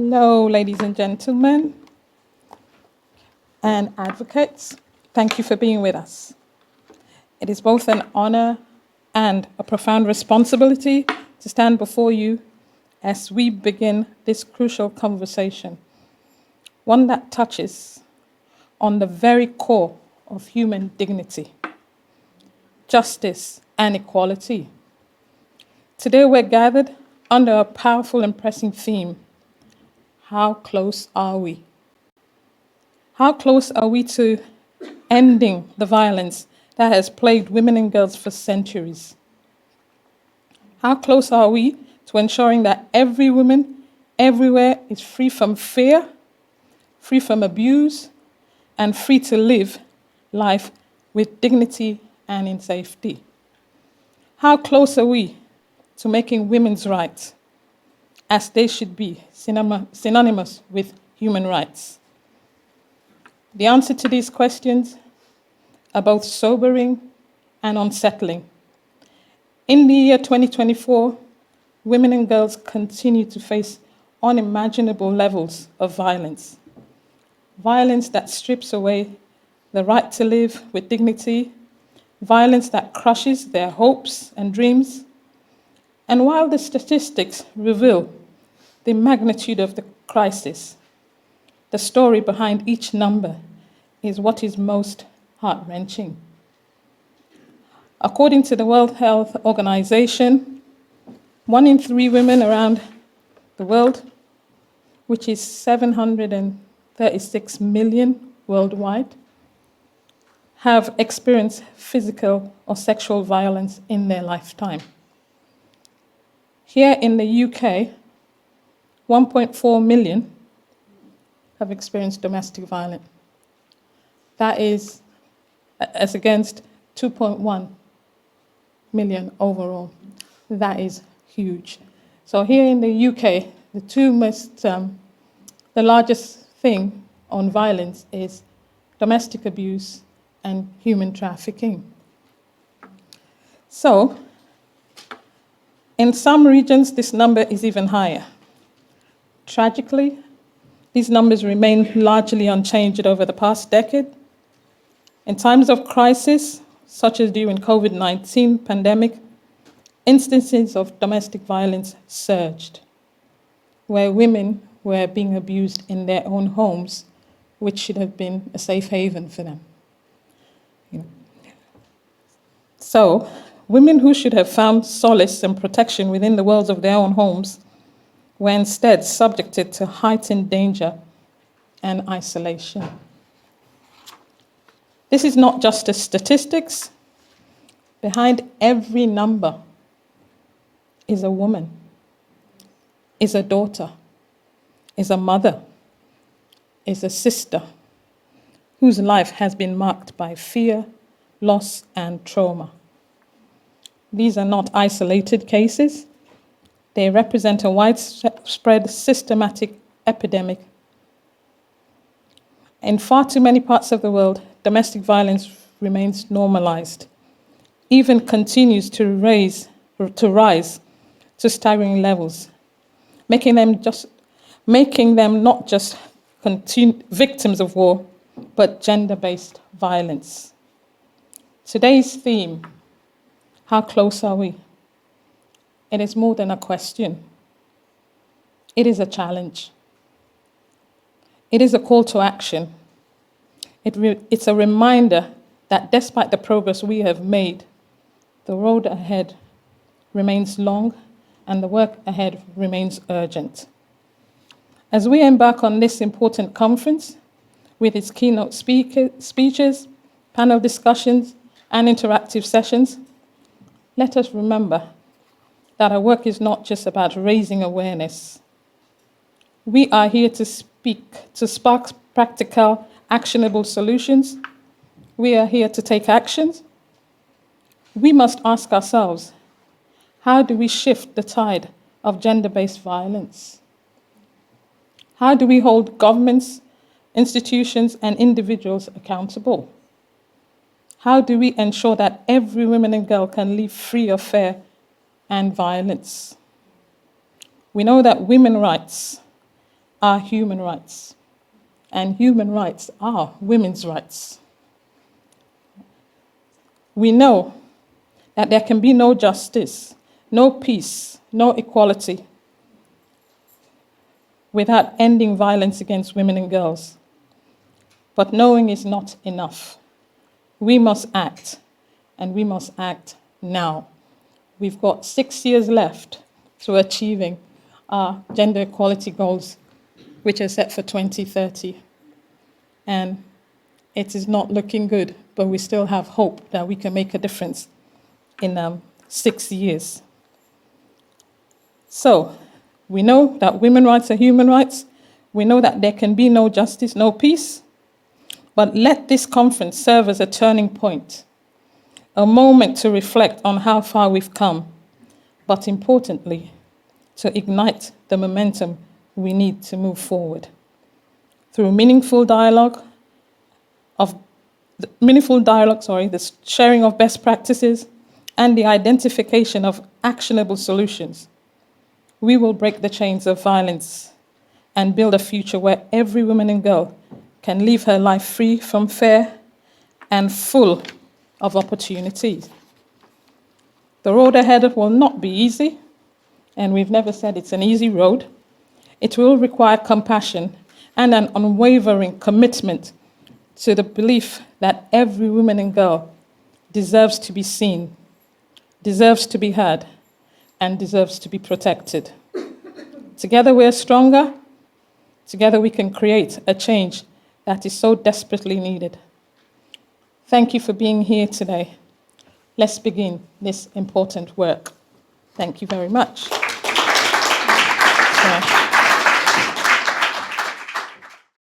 Hello, ladies and gentlemen, and advocates. Thank you for being with us. It is both an honor and a profound responsibility to stand before you as we begin this crucial conversation, one that touches on the very core of human dignity, justice, and equality. Today we're gathered under a powerful and pressing theme: how close are we? How close are we to ending the violence that has plagued women and girls for centuries? How close are we to ensuring that every woman, everywhere, is free from fear, free from abuse, and free to live life with dignity and in safety? How close are we to making women's rights, as they should be, synonymous with human rights? The answer to these questions are both sobering and unsettling. In the year 2024, women and girls continue to face unimaginable levels of violence. Violence that strips away the right to live with dignity, violence that crushes their hopes and dreams. And while the statistics reveal the magnitude of the crisis, the story behind each number is what is most heart-wrenching. According to the World Health Organization, 1 in 3 women around the world, which is 736 million worldwide, have experienced physical or sexual violence in their lifetime. Here in the UK, 1.4 million have experienced domestic violence. That is as against 2.1 million overall. That is huge. So here in the UK, the largest thing on violence is domestic abuse and human trafficking. So, in some regions, this number is even higher. Tragically, these numbers remain largely unchanged over the past decade. In times of crisis, such as during COVID-19 pandemic, instances of domestic violence surged, where women were being abused in their own homes, which should have been a safe haven for them. So, women who should have found solace and protection within the walls of their own homes were instead subjected to heightened danger and isolation. This is not just a statistics. Behind every number is a woman, is a daughter, is a mother, is a sister, whose life has been marked by fear, loss, and trauma. These are not isolated cases. They represent a widespread systematic epidemic. In far too many parts of the world, domestic violence remains normalized, even continues to rise to staggering levels, making them not just victims of war, but gender-based violence. Today's theme, how close are we? It is more than a question. It is a challenge. It is a call to action. It's a reminder that despite the progress we have made, the road ahead remains long and the work ahead remains urgent. As we embark on this important conference, with its keynote speeches, panel discussions, and interactive sessions, let us remember that our work is not just about raising awareness. We are here to spark practical, actionable solutions. We are here to take actions. We must ask ourselves, how do we shift the tide of gender-based violence? How do we hold governments, institutions, and individuals accountable? How do we ensure that every woman and girl can live free of fear and violence? We know that women's rights are human rights, and human rights are women's rights. We know that there can be no justice, no peace, no equality without ending violence against women and girls. But knowing is not enough. We must act, and we must act now. We've got 6 years left to achieving our gender equality goals, which are set for 2030. And it is not looking good, but we still have hope that we can make a difference in 6 years. So, we know that women's rights are human rights. We know that there can be no justice, no peace. But let this conference serve as a turning point, a moment to reflect on how far we've come, but importantly, to ignite the momentum we need to move forward. Through meaningful dialogue, the sharing of best practices, and the identification of actionable solutions, we will break the chains of violence and build a future where every woman and girl can live her life free from fear and full of opportunities. The road ahead will not be easy, and we've never said it's an easy road. It will require compassion and an unwavering commitment to the belief that every woman and girl deserves to be seen, deserves to be heard, and deserves to be protected. Together we're stronger. Together we can create a change that is so desperately needed. Thank you for being here today. Let's begin this important work. Thank you very much.